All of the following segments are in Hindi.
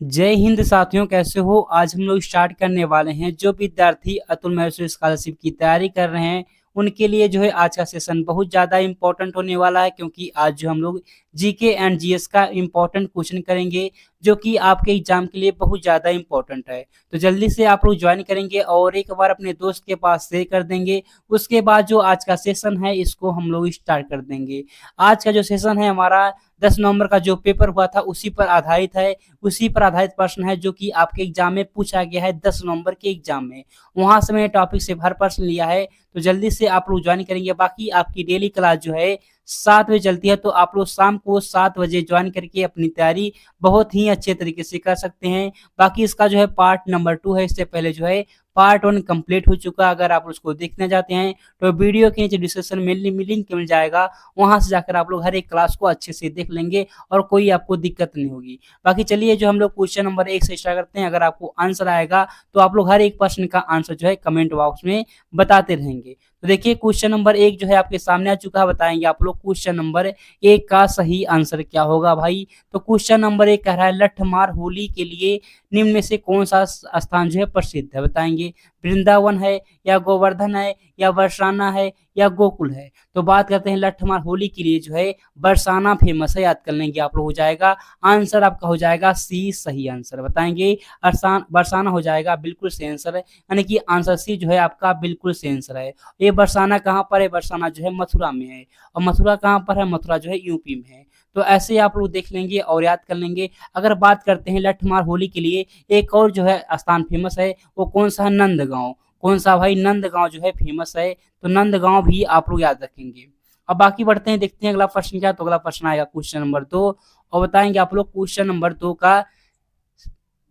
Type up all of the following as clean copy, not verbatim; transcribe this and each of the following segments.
जय हिंद साथियों, कैसे हो। आज हम लोग स्टार्ट करने वाले हैं। जो विद्यार्थी अतुल महर्षि स्कॉलरशिप की तैयारी कर रहे हैं उनके लिए जो है आज का सेशन बहुत ज़्यादा इंपॉर्टेंट होने वाला है, क्योंकि आज जो हम लोग जीके एंड जीएस का इंपॉर्टेंट क्वेश्चन करेंगे जो कि आपके एग्जाम के लिए बहुत ज़्यादा इंपॉर्टेंट है। तो जल्दी से आप लोग ज्वाइन करेंगे और एक बार अपने दोस्त के पास शेयर कर देंगे। उसके बाद जो आज का सेशन है इसको हम लोग स्टार्ट कर देंगे। आज का जो सेशन है हमारा 10 नवंबर का जो पेपर हुआ था उसी पर आधारित है। उसी पर आधारित प्रश्न है जो कि आपके एग्जाम में पूछा गया है 10 नवंबर के एग्जाम में। वहां से मैंने टॉपिक से हर प्रश्न लिया है। तो जल्दी से आप लोग ज्वाइन करेंगे। बाकी आपकी डेली क्लास जो है 7 बजे चलती है, तो आप लोग शाम को 7 बजे ज्वाइन करके अपनी तैयारी बहुत ही अच्छे तरीके से कर सकते हैं। बाकी इसका जो है पार्ट नंबर 2 है। इससे पहले जो है पार्ट 1 कंप्लीट हो चुका। अगर आप उसको देखना चाहते हैं तो वीडियो के नीचे डिस्क्रिप्शन में लिंक मिल जाएगा। वहां से जाकर आप लोग हर एक क्लास को अच्छे से देख लेंगे और कोई आपको दिक्कत नहीं होगी। बाकी चलिए जो हम लोग क्वेश्चन नंबर 1 से स्टार्ट करते हैं। अगर आपको आंसर आएगा तो आप लोग हर एक प्रश्न का आंसर जो है कमेंट बॉक्स में बताते रहेंगे। तो देखिए क्वेश्चन नंबर 1 जो है आपके सामने आ चुका है। बताएंगे आप लोग क्वेश्चन नंबर 1 का सही आंसर क्या होगा भाई। तो क्वेश्चन नंबर 1 कह रहा है लठमार होली के लिए निम्न में से कौन सा स्थान जो है प्रसिद्ध है। बताएंगे वृंदावन है, या गोवर्धन है, या बरसाना है, या गोकुल है। तो बात करते हैं लठमार होली के लिए जो है बरसाना फेमस है। याद कर लेंगे आप लोग। हो जाएगा आंसर आपका हो जाएगा सी सही आंसर। बताएंगे अरसान बरसाना हो जाएगा बिल्कुल सही आंसर है, यानी कि आंसर सी जो है आपका बिल्कुल सही आंसर है। ये बरसाना कहाँ पर है? बरसाना जो है मथुरा में है। और मथुरा कहाँ पर है? मथुरा जो है यूपी में है। तो ऐसे ही आप लोग देख लेंगे और याद कर लेंगे। अगर बात करते हैं लठमार होली के लिए एक और जो है स्थान फेमस है, वो कौन सा है? नंदगांव। कौन सा भाई? नंदगांव जो है फेमस है। तो नंदगांव भी आप लोग याद रखेंगे। अब बाकी बढ़ते हैं, देखते हैं अगला प्रश्न क्या। तो अगला प्रश्न आएगा क्वेश्चन नंबर 2 और बताएंगे आप लोग क्वेश्चन नंबर 2 का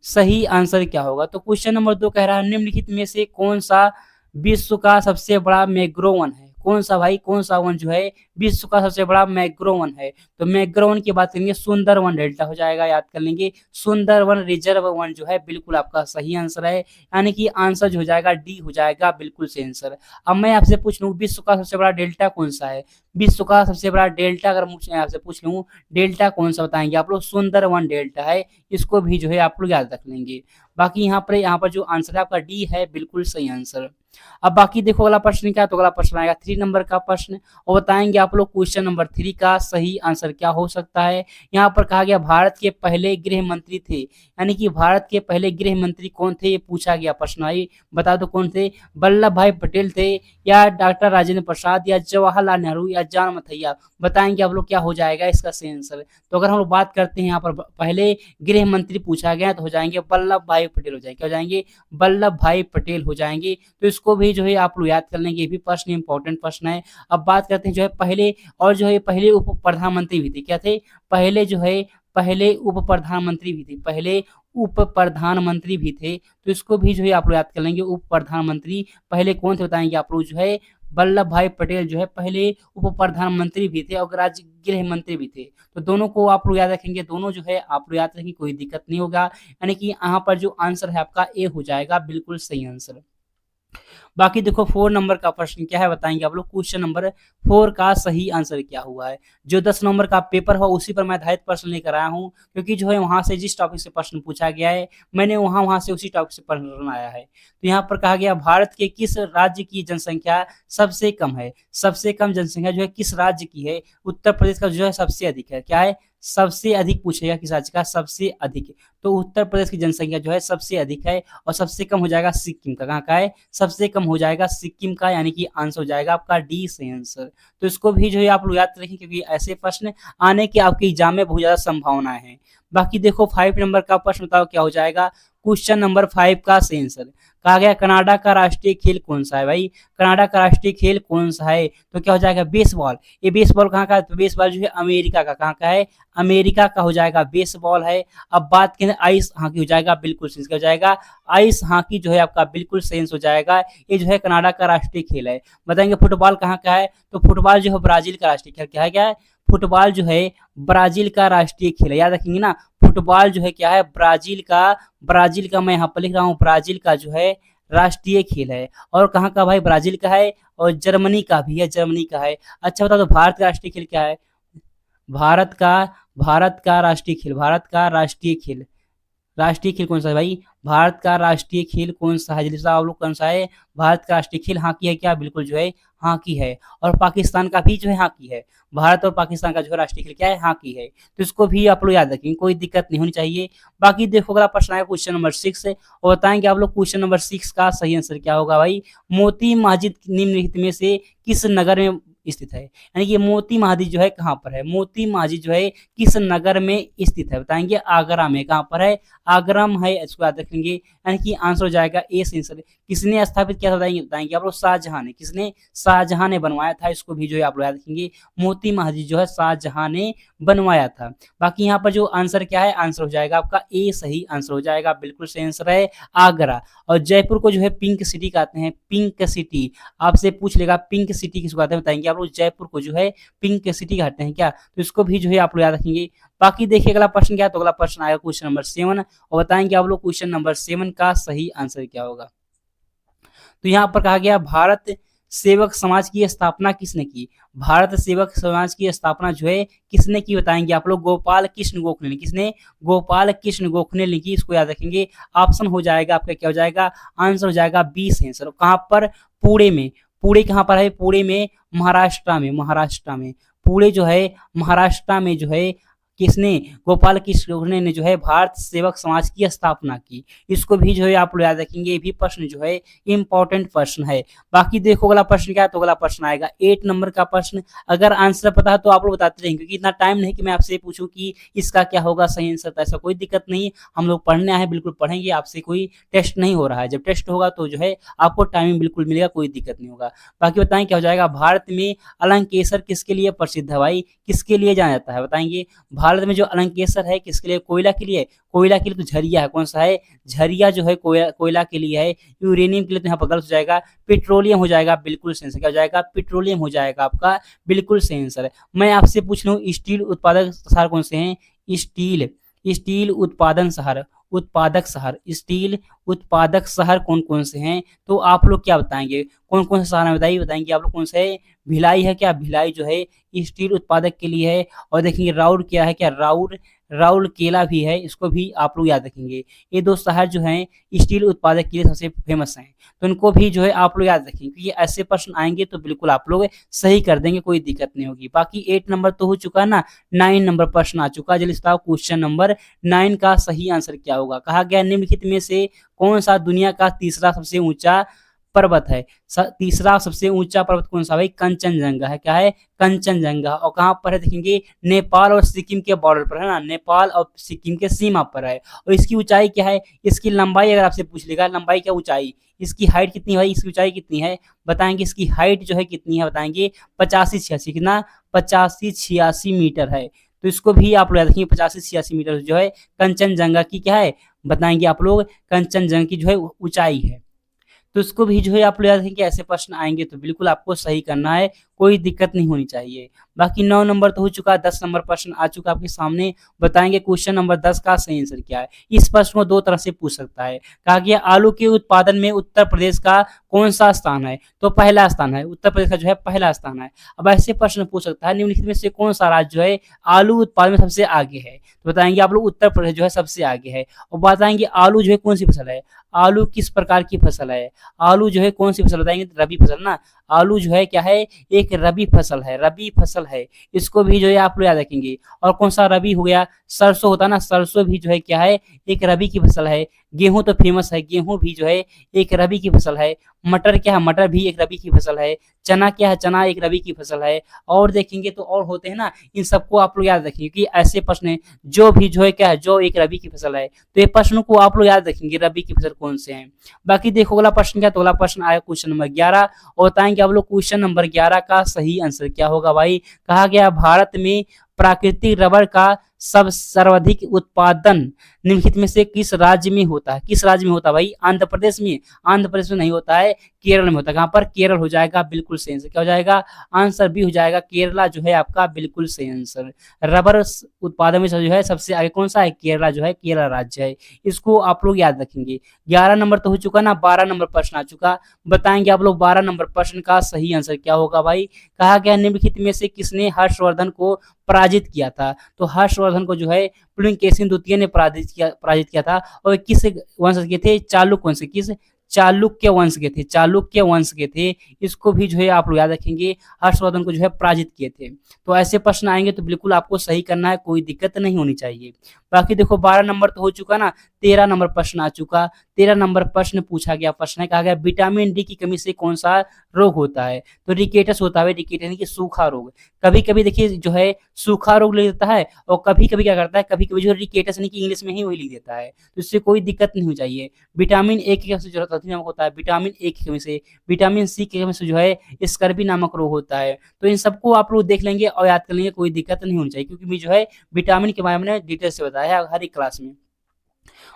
सही आंसर क्या होगा। तो क्वेश्चन नंबर 2 कह रहा है निम्नलिखित में से कौन सा विश्व का सबसे बड़ा मैंग्रोव वन है। कौन सा भाई? कौन सा वन जो है विश्व का सबसे बड़ा मैंग्रोव वन है। तो मैंग्रोव वन की बात करेंगे सुंदरवन डेल्टा हो जाएगा। याद कर लेंगे सुंदरवन रिजर्व वन जो है बिल्कुल आपका सही आंसर है, यानी कि आंसर जो हो जाएगा डी हो जाएगा बिल्कुल सही आंसर। अब मैं आपसे पूछ लूँ विश्व का सबसे बड़ा डेल्टा कौन सा है। विश्व का सबसे बड़ा डेल्टा अगर मुझे आपसे पूछ लूँ डेल्टा कौन सा, बताएंगे आप लोग सुंदरवन डेल्टा है। इसको भी जो है आप लोग याद रख लेंगे। बाकी यहाँ पर जो आंसर है आपका डी है बिल्कुल सही आंसर। अब बाकी देखो अगला प्रश्न क्या। तो अगला प्रश्न आएगा 3 नंबर का प्रश्न और बताएंगे आप लोग क्वेश्चन नंबर 3 का सही आंसर क्या हो सकता है। यहाँ पर कहा गया भारत के पहले गृह मंत्री थे, यानी कि भारत के पहले गृह मंत्री कौन थे ये पूछा गया प्रश्न। आई बता दो कौन थे? वल्लभ भाई पटेल थे, या डॉक्टर राजेंद्र प्रसाद, या जवाहरलाल नेहरू, या जॉन मथैया। बताएंगे आप लोग क्या हो जाएगा इसका सही आंसर। तो अगर हम लोग बात करते हैं यहाँ पर पहले गृह मंत्री पूछा गया तो हो जाएंगे वल्लभ भाई पटेल हो जाएंगे। क्या हो जाएंगे? वल्लभ भाई पटेल हो जाएंगे। तो इसको भी जो है आप लोग याद कर लेंगे। ये भी प्रश्न इंपॉर्टेंट प्रश्न है। अब बात करते हैं जो है पहले, और जो है पहले उप प्रधानमंत्री भी थे। क्या थे? पहले जो है पहले उप प्रधानमंत्री भी थे। पहले उप प्रधानमंत्री भी थे। तो इसको भी जो है आप लोग याद कर लेंगे। उप प्रधानमंत्री पहले कौन थे बताएंगे आप लोग जो है वल्लभ भाई पटेल जो है पहले उप प्रधानमंत्री भी थे और राज्य गृह मंत्री भी थे। तो दोनों को आप लोग याद रखेंगे। दोनों जो है आप लोग याद रखेंगे, कोई दिक्कत नहीं होगा। यानी कि यहाँ पर जो आंसर है आपका ए हो जाएगा बिल्कुल सही आंसर। बाकी देखो 4 नंबर का प्रश्न क्या है, बताएंगे आप लोग क्वेश्चन नंबर 4 का सही आंसर क्या हुआ है। जो 10 नंबर का पेपर हुआ उसी पर मैं आधारित प्रश्न लेकर आया हूँ, क्योंकि जो है वहां से जिस टॉपिक से प्रश्न पूछा गया है मैंने वहां से उसी टॉपिक से प्रश्न बनाया है। तो यहाँ पर कहा गया भारत के किस राज्य की जनसंख्या सबसे कम है। सबसे कम जनसंख्या जो है किस राज्य की है? उत्तर प्रदेश का जो है सबसे अधिक है। क्या है? सबसे अधिक पूछेगा किस राज्य का सबसे अधिक। तो उत्तर प्रदेश की जनसंख्या जो है सबसे अधिक है और सबसे कम हो जाएगा सिक्किम का। कहाँ का है? सबसे कम हो जाएगा सिक्किम का, यानी कि आंसर हो जाएगा आपका डी सही आंसर। तो इसको भी जो है आप लोग याद रखें, क्योंकि ऐसे प्रश्न आने की आपके एग्जाम में बहुत ज्यादा संभावनाएं हैं। बाकी देखो 5 नंबर का प्रश्न बताओ क्या हो जाएगा। क्वेश्चन नंबर 5 का सही आंसर कहा गया कनाडा का राष्ट्रीय खेल कौन सा है भाई। कनाडा का राष्ट्रीय खेल कौन सा है? तो क्या हो जाएगा? बेसबॉल। ये बेसबॉल कहाँ का है? तो बेसबॉल जो है अमेरिका का। कहाँ का है? अमेरिका का हो जाएगा बेसबॉल है। अब बात करें आइस हॉकी हो जाएगा बिल्कुल सही हो जाएगा। आइस हॉकी जो है आपका बिल्कुल सही हो जाएगा। ये जो है कनाडा का राष्ट्रीय खेल है। बताएंगे फुटबॉल कहाँ का है? तो फुटबॉल जो है ब्राजील का राष्ट्रीय खेल। क्या है? क्या है? फुटबॉल जो है ब्राजील का राष्ट्रीय खेल है। याद रखेंगे ना। फुटबॉल जो है क्या है? ब्राजील का मैं यहाँ पर लिख रहा हूँ ब्राजील का जो है राष्ट्रीय खेल है। और कहाँ का भाई? ब्राजील का है और जर्मनी का भी है। जर्मनी का है। अच्छा बताओ तो भारत का राष्ट्रीय खेल क्या है? भारत का भारत का राष्ट्रीय खेल राष्ट्रीय खेल कौन सा है भाई? भारत का राष्ट्रीय खेल कौन सा है? जल्दी से आप लोग, कौन सा है? भारत का राष्ट्रीय खेल हॉकी है क्या? बिल्कुल जो है हॉकी है। और पाकिस्तान का भी जो है हॉकी है। भारत और पाकिस्तान का जो है राष्ट्रीय खेल क्या है? हॉकी है। तो इसको भी आप लोग याद रखेंगे, कोई दिक्कत नहीं होनी चाहिए। बाकी देखो अगला प्रश्न आएगा क्वेश्चन नंबर 6 है, और बताएंगे आप लोग क्वेश्चन नंबर 6 का सही आंसर क्या होगा भाई? मोती मस्जिद निम्नलिखित में से किस नगर में स्थित है? यानी कि मोती मस्जिद जो है कहाँ पर है? मोती मस्जिद जो है किस नगर में स्थित है? बताएंगे आगरा में। कहाँ पर है? आगरा में है, इसको याद रखेंगे। यानी कि आंसर हो जाएगा ए सही आंसर। किसने स्थापित किया था? बताएंगे आप लोग शाहजहां ने। किसने? शाहजहां ने बनवाया था। इसको भी जो है आप लोग याद रखेंगे, मोती मस्जिद जो है शाहजहां ने बनवाया था। बाकी यहाँ पर जो आंसर क्या है? आंसर हो जाएगा आपका ए सही आंसर हो जाएगा, बिल्कुल सही आंसर है आगरा। और जयपुर को जो है पिंक सिटी कहते हैं, पिंक सिटी। आपसे पूछ लेगा पिंक सिटी किसको कहते हैं? बताएंगे आप लोग जयपुर को जो है पिंक सिटी कहते हैं क्या? तो इसको भी जो है आप लोग याद रखेंगे। बाकी देखिए अगला प्रश्न क्या है, तो अगला प्रश्न आएगा क्वेश्चन नंबर 7, और बताएंगे आप लोग क्वेश्चन नंबर 7 का सही आंसर क्या होगा। तो यहाँ पर कहा गया भारत सेवक समाज की स्थापना किसने की? भारत सेवक समाज की स्थापना जो है किसने की? बताएंगे आप लोग गोपाल कृष्ण गोखले ने। किसने? गोपाल कृष्ण गोखले ने की। इसको याद रखेंगे। ऑप्शन हो जाएगा आपका क्या हो जाएगा? आंसर हो जाएगा 20 आंसर। कहाँ पर? पुणे में। पुणे कहाँ पर है? पुणे में महाराष्ट्र में। महाराष्ट्र में पुणे जो है महाराष्ट्र में जो है किसने? गोपाल कृष्ण गोखले ने जो है भारत सेवक समाज की स्थापना की। इसको भी जो है आप लोग याद रखेंगे, ये भी प्रश्न जो है इंपॉर्टेंट प्रश्न है। बाकी देखो अगला प्रश्न क्या है, तो अगला प्रश्न आएगा 8 नंबर का प्रश्न। अगर आंसर पता है तो आप लोग बताते रहेंगे, क्योंकि इतना टाइम नहीं कि मैं आपसे पूछूं कि इसका क्या होगा सही आंसर। तो ऐसा कोई दिक्कत नहीं, हम लोग पढ़ने आए, बिल्कुल पढ़ेंगे। आपसे कोई टेस्ट नहीं हो रहा है। जब टेस्ट होगा तो जो है आपको टाइमिंग बिल्कुल मिलेगा, कोई दिक्कत नहीं होगा। बाकी बताएं क्या हो जाएगा। भारत में अलंकेश्वर किसके लिए प्रसिद्ध है भाई? किसके लिए जाना जाता है? बताएंगे। भारत में जो अलंकेश्वर है किसके लिए? कोयला के लिए। कोयला के लिए तो झरिया है। कौन सा है? झरिया जो है कोयला के लिए है। यूरेनियम के लिए तो यहाँ पर गलत हो जाएगा, पेट्रोलियम हो जाएगा, बिल्कुल सही आंसर। क्या हो जाएगा? पेट्रोलियम हो जाएगा आपका, बिल्कुल सही आंसर है। मैं आपसे पूछ लूँ स्टील उत्पादक शहर कौन से हैं? स्टील स्टील उत्पादन शहर, उत्पादक शहर, स्टील उत्पादक शहर कौन कौन से हैं? तो आप लोग क्या बताएंगे? कौन कौन से शहर है बताइए। बताएंगे आप लोग कौन से है? भिलाई है क्या? भिलाई जो है स्टील उत्पादक के लिए है। और देखेंगे राउर क्या है क्या? राउर राउरकेला भी है। इसको भी आप लोग याद रखेंगे। ये दो शहर जो हैं स्टील उत्पादक के लिए सबसे फेमस हैं, तो इनको भी जो है आप लोग याद रखेंगे, क्योंकि ऐसे प्रश्न आएंगे तो बिल्कुल आप लोग सही कर देंगे, कोई दिक्कत नहीं होगी। बाकी 8 नंबर तो हो चुका है ना, 9 नंबर प्रश्न आ चुका है। जल्दी बताओ क्वेश्चन नंबर 9 का सही आंसर क्या होगा। कहा गया निम्नलिखित में से कौन सा दुनिया का तीसरा सबसे ऊंचा पर्वत है? तीसरा सबसे ऊंचा पर्वत कौन सा भाई? कंचनजंगा है। क्या है? कंचनजंगा। और कहाँ पर है? देखेंगे नेपाल और सिक्किम के बॉर्डर पर है ना, नेपाल और सिक्किम के सीमा पर है। और इसकी ऊंचाई क्या है? इसकी लंबाई अगर आपसे पूछ लेगा, लंबाई क्या ऊंचाई, इसकी हाइट कितनी है भाई? इसकी ऊंचाई कितनी है? बताएंगे। इसकी हाइट जो है कितनी है? बताएंगे 85-86। कितना? 85-86 मीटर है। तो इसको भी आप लोग याद रखेंगे, 85-86 मीटर जो है कंचनजंगा की क्या है? बताएंगे आप लोग कंचनजंगा की जो है ऊंचाई है। तो इसको भी जो है आप लोग याद रखेंगे, ऐसे प्रश्न आएंगे तो बिल्कुल आपको सही करना है, कोई दिक्कत नहीं होनी चाहिए। बाकी 9 नंबर तो हो चुका, 10 नंबर प्रश्न आ चुका आपके सामने। बताएंगे क्वेश्चन नंबर 10 का सही आंसर क्या है। इस प्रश्न को दो तरह से पूछ सकता है। कहा गया आलू के उत्पादन में उत्तर प्रदेश का कौन सा स्थान है? तो पहला स्थान है, उत्तर प्रदेश का जो है पहला स्थान है। अब ऐसे प्रश्न पूछ सकता है निम्नलिखित में से कौन सा राज्य जो है आलू उत्पादन में सबसे आगे है? तो बताएंगे आप लोग उत्तर प्रदेश जो है सबसे आगे है। और बताएंगे आलू जो है कौन सी फसल है? आलू किस प्रकार की फसल है? आलू जो है कौन सी फसल? बताएंगे रबी फसल ना। आलू जो है क्या है? एक रबी फसल है, रबी फसल है। इसको भी जो है आप लोग याद रखेंगे। और कौन सा रबी हो गया? सरसों होता ना, सरसों भी जो है क्या है? एक रबी की फसल है। गेहूं तो फेमस है, गेहूं भी जो है एक रबी की फसल है। मटर क्या है? मटर भी एक रबी की फसल है। चना क्या है? चना एक रबी की फसल है। और देखेंगे तो और होते हैं ना, इन सबको आप लोग याद रखेंगे, कि ऐसे प्रश्न है जो भी जो है क्या है, जो एक रबी की फसल है। तो ये प्रश्न को आप लोग याद रखेंगे, रबी की फसल कौन से हैं। बाकी देखो अगला प्रश्न क्या, तो अगला प्रश्न आया क्वेश्चन नंबर 11, और बताएंगे आप लोग क्वेश्चन नंबर 11 का सही आंसर क्या होगा भाई। कहा गया भारत में प्राकृतिक रबर का सर्वाधिक उत्पादन निम्नलिखित में से किस राज्य में होता है? किस राज्य में होता है भाई? आंध्र प्रदेश में। आंध्र प्रदेश में नहीं होता है, केरल में होता है। कहाँ पर? केरल हो जाएगा, बिल्कुल सही आंसर। क्या हो जाएगा? आंसर भी हो जाएगा, केरला जो है आपका बिल्कुल सही आंसर। रबर उत्पादन में जो है सबसे आगे कौन सा है? केरला जो है, केरला राज्य है। इसको आप लोग याद रखेंगे। 11 नंबर तो हो चुका ना, 12 नंबर प्रश्न आ चुका। बताएंगे आप लोग 12 नंबर प्रश्न का सही आंसर क्या होगा भाई। कहा गया निम्नलिखित में से किसने हर्षवर्धन को पराजित किया था। तो हर्षवर्धन को जो है पुलकेशिन द्वितीय ने पराजित किया था। और किस वंश के थे? चालुक्य वंश। किस? चालुक्य वंश के थे। चालुक्य वंश के थे। इसको भी जो है आप लोग याद रखेंगे, हर्षवर्धन को जो है पराजित किए थे। तो ऐसे प्रश्न आएंगे तो बिल्कुल आपको सही करना है, कोई दिक्कत नहीं होनी चाहिए। बाकी देखो 12 नंबर तो हो चुका ना, 13 नंबर प्रश्न आ चुका। 13 नंबर प्रश्न पूछा गया, प्रश्न है कहा गया विटामिन डी की कमी से कौन सा रोग होता है? तो रिकेटस होता है। रिकेटस यानी कि सूखा रोग। कभी कभी देखिए जो है सूखा रोग लिख देता है, और कभी कभी क्या करता है, कभी कभी जो रिकेटस यानी कि इंग्लिश में ही वही लिख देता है। तो इससे कोई दिक्कत नहीं हो चाहिए। विटामिन ए की कमी से जरूरत नामक होता है, विटामिन ए की कमी से। विटामिन सी की कमी से जो है स्कर्वी नामक रोग होता है। तो इन सबको आप लोग देख लेंगे और याद कर लेंगे, कोई दिक्कत नहीं होनी चाहिए, क्योंकि जो है विटामिन के बारे में डिटेल से बताया है हर एक क्लास में।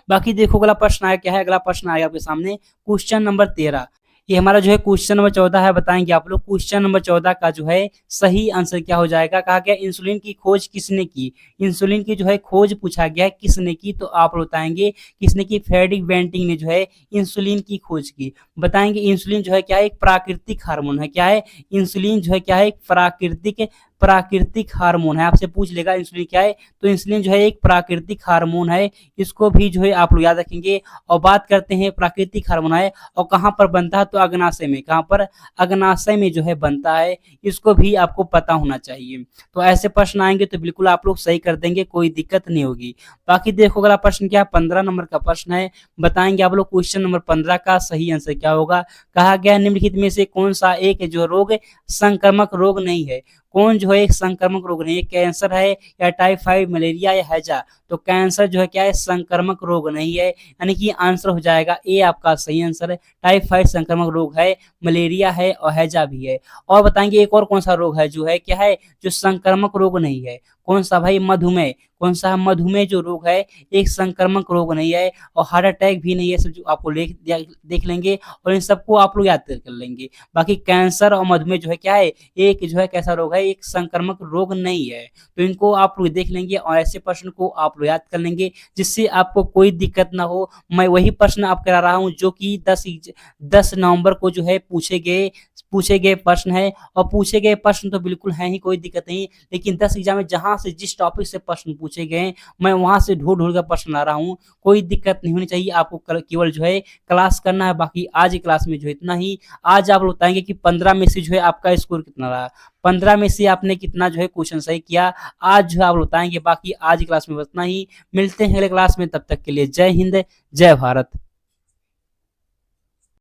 बाकी देखो अगला प्रश्न आया क्या है? अगला प्रश्न आया आपके सामने क्वेश्चन नंबर 13। ये हमारा जो है क्वेश्चन नंबर 14 है। बताएंगे आप लोग क्वेश्चन नंबर 14 का जो है सही आंसर क्या हो जाएगा? कहा गया इंसुलिन की खोज किसने की? इंसुलिन की जो है खोज पूछा गया है, किसने की? तो आप बताएंगे किसने की? फ्रेडरिक बेंटिंग ने जो है इंसुलिन की खोज की। बताएंगे इंसुलिन जो है क्या है? एक प्राकृतिक हार्मोन है। क्या है? इंसुलिन जो है क्या है? एक प्राकृतिक हार्मोन है। आपसे पूछ लेगा इंसुलिन क्या है, तो इंसुलिन जो है एक प्राकृतिक हार्मोन है। इसको भी जो है आप लोग याद रखेंगे। और बात करते हैं प्राकृतिक हार्मोन है और कहाँ पर बनता है, तो अग्नाशय में। कहाँ पर? अग्नाशय में जो है बनता है। इसको भी आपको पता होना चाहिए। तो ऐसे प्रश्न आएंगे तो बिल्कुल आप लोग सही कर देंगे, कोई दिक्कत नहीं होगी। बाकी देखो अगला प्रश्न क्या है? 15 नंबर का प्रश्न है। बताएंगे आप लोग क्वेश्चन नंबर 15 का सही आंसर क्या होगा? कहा गया निम्नलिखित में से कौन सा एक जो रोग संक्रामक रोग नहीं है? कौन जो है एक संक्रामक रोग नहीं है? कैंसर है, या टाइफाइड, मलेरिया, या हैजा? तो कैंसर जो है क्या है? संक्रामक रोग नहीं है। यानी कि आंसर हो जाएगा ए आपका सही आंसर है। टाइफाइड संक्रामक रोग है, मलेरिया है और हैजा भी है। और बताएंगे एक और कौन सा रोग है जो है क्या है, जो संक्रामक रोग नहीं है? कौन सा भाई? मधुमेह। कौन सा? मधुमेह जो रोग है एक संक्रामक रोग नहीं है, और हार्ट अटैक भी नहीं है। सब जो आपको देख लेंगे और इन सबको आप लोग याद कर लेंगे। बाकी कैंसर और मधुमेह जो है क्या है? एक जो है कैसा रोग है? एक संक्रामक रोग नहीं है। तो इनको आप लोग देख लेंगे और ऐसे प्रश्न को आप लोग याद कर लेंगे, जिससे आपको कोई दिक्कत ना हो। मैं वही प्रश्न आप करा रहा हूँ जो कि 10 नवंबर को जो है पूछे गए प्रश्न है। और पूछे गए प्रश्न तो बिल्कुल है ही, कोई दिक्कत नहीं। लेकिन 10 एग्जाम में जहां से जिस टॉपिक से प्रश्न पूछे गए, मैं वहां से ढूंढ ढूंढ कर प्रश्न ला रहा हूँ। कोई दिक्कत नहीं होनी चाहिए। आपको केवल जो है क्लास करना है। बाकी आज की क्लास में जो इतना ही। आज आप बताएंगे कि 15 में से जो है आपका स्कोर कितना रहा, 15 में से आपने कितना जो है क्वेश्चन सही किया, आज जो है आप बताएंगे। बाकी आज की क्लास में इतना ही। मिलते हैं अगले क्लास में, तब तक के लिए जय हिंद, जय भारत।